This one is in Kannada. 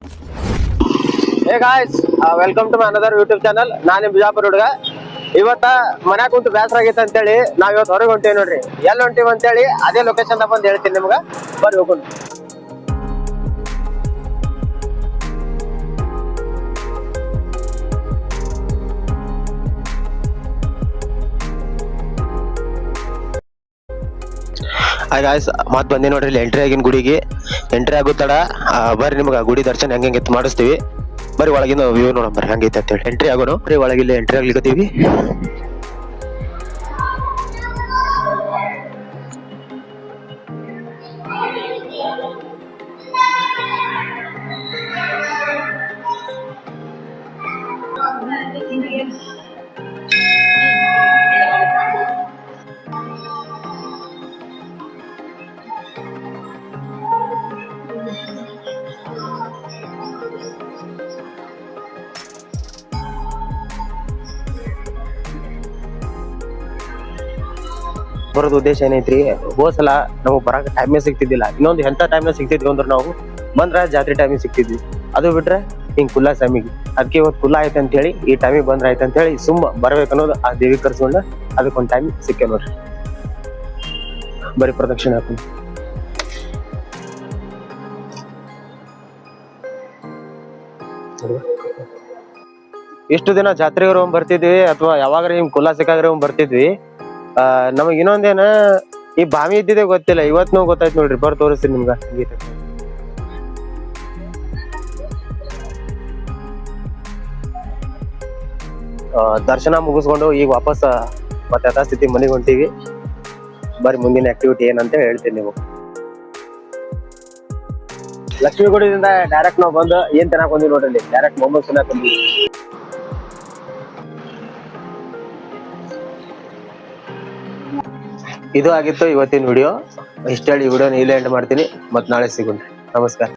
Hey guys, welcome to my another YouTube channel. ನಾನು ಬಿಜಾಪುರ ಹುಡುಗ. ಇವತ್ತ ಮನ್ಯಾಗ ಕುಂತು ಬೇಸರ ಆಗೈತೆ ಅಂತೇಳಿ ನಾವ್ ಇವತ್ತು ಹೊರಗೆ ಹೊಂಟೇವಿ ನೋಡ್ರಿ. ಎಲ್ಲಿ ಹೊಂಟೀವಿ ಅಂತೇಳಿ ಅದೇ ಲೊಕೇಶನ್ ಬಂದು ಹೇಳ್ತೀನಿ ನಿಮ್ಗೆ. ಬರ್ರಿ ಹೋಗೋಣ. ಹಾಯ್ ಗಾಯ್ಸ್, ಮತ್ ಬಂದಿ ನೋಡ್ರಿ ಇಲ್ಲಿ ಎಂಟ್ರಿ ಆಗಿನ ಗುಡಿಗೆ. ಎಂಟ್ರಿ ಆಗುತ್ತಡ ಬರ್ರಿ ನಿಮ್ಗೆ ಗುಡಿ ದರ್ಶನ ಹೆಂಗೆ ಮಾಡಿಸ್ತೀವಿ. ಬರೀ ಒಳಗಿನ ವ್ಯೂ ನೋಡೋಣ ಬರ್ರಿ ಹೆಂಗೈತೆ ಅಂತೇಳಿ. ಎಂಟ್ರಿ ಆಗೋಣ ಬರೀ ಒಳಗಿಲ್ಲ ಎಂಟ್ರಿ ಆಗ್ಲಿಕ್ಕತ್ತೀವಿ. ಬರೋದು ಉದ್ದೇಶ ಏನೈತ್ರಿ, ಹೋದ್ಸಲ ನಮಗ್ ಬರಕ್ ಟೈಮೇ ಸಿಗ್ತಿದ್ದಿಲ್ಲ. ಇನ್ನೊಂದು ಎಂತ ಟೈಮ್ನ ಸಿಗ್ತಿದ್ವಿ ಅಂದ್ರೆ ನಾವು ಬಂದ್ರ ಜಾತ್ರೆ ಟೈಮಿಗೆ ಸಿಗ್ತಿದ್ವಿ. ಅದು ಬಿಟ್ರೆ ಹಿಂಗ್ ಕುಲ್ಲಾ ಟೈಮಿಗೆ. ಅದಕ್ಕೆ ಇವತ್ತು ಕುಲ್ಲಾ ಐತೆ ಅಂತ ಹೇಳಿ ಈ ಟೈಮಿಗೆ ಬಂದ್ರ ಆಯ್ತು ಅಂತ ಹೇಳಿ ಸುಮ್ಮ ಬರ್ಬೇಕು ಅನ್ನೋದು ಆ ದೇವಿ ಕರ್ಸ್ಕೊಂಡ ಅದಕ್ಕೊಂದು ಟೈಮ್ ಸಿಕ್ಕೇ ನೋಡ್ರಿ. ಬರೀ ಪ್ರದಕ್ಷಿಣೆ ಹಾಕೊಂಡು ಇಷ್ಟು ದಿನ ಜಾತ್ರೆಗೆ ಬರ್ತಿದ್ವಿ ಅಥವಾ ಯಾವಾಗ್ರ ಹಿಂಗ್ ಕುಲ್ಲಾ ಸಿಕ್ಕಾಗ್ರ ಬರ್ತಿದ್ವಿ. ನಮಗ್ ಇನ್ನೊಂದೇನ ಈ ಬಾವಿ ಇದ್ದಿದೆ ಗೊತ್ತಿಲ್ಲ. ಇವತ್ ನಾವು ಗೊತ್ತಾಯ್ತು ನೋಡ್ರಿ. ಬರ್ ತೋರಿಸ್ತೀನಿ ನಿಮ್ಗ. ದರ್ಶನ ಮುಗಿಸ್ಕೊಂಡು ಈಗ ವಾಪಸ್ ಮತ್ತೆ ಯಥಾಸ್ಥಿತಿ ಮನೆಗೆ ಹೊಂಟಿವಿ. ಬರೀ ಮುಂದಿನ ಆಕ್ಟಿವಿಟಿ ಏನಂತ ಹೇಳ್ತೀನಿ ನೀವು. ಲಕ್ಷ್ಮೀಗುಡಿಯಿಂದ ಡೈರೆಕ್ಟ್ ನಾವು ಬಂದು ಏನ್ ತಿನ್ನಕ್ ಬಂದಿವಿ ನೋಡ್ರಿ. ಡೈರೆಕ್ಟ್ ಮೊಮೋಸ್ ತಿನ್ನಕ್ ಬಂದಿವಿ. ಇದು ಆಗಿತ್ತು ಇವತ್ತಿನ ವಿಡಿಯೋ. ಇಷ್ಟ ಹೇಳಿ ಈ ವಿಡಿಯೋನ ಇಲ್ಲೇ ಎಂಡ್ ಮಾಡ್ತೀನಿ. ಮತ್ ನಾಳೆ ಸಿಗೋಣ. ನಮಸ್ಕಾರ.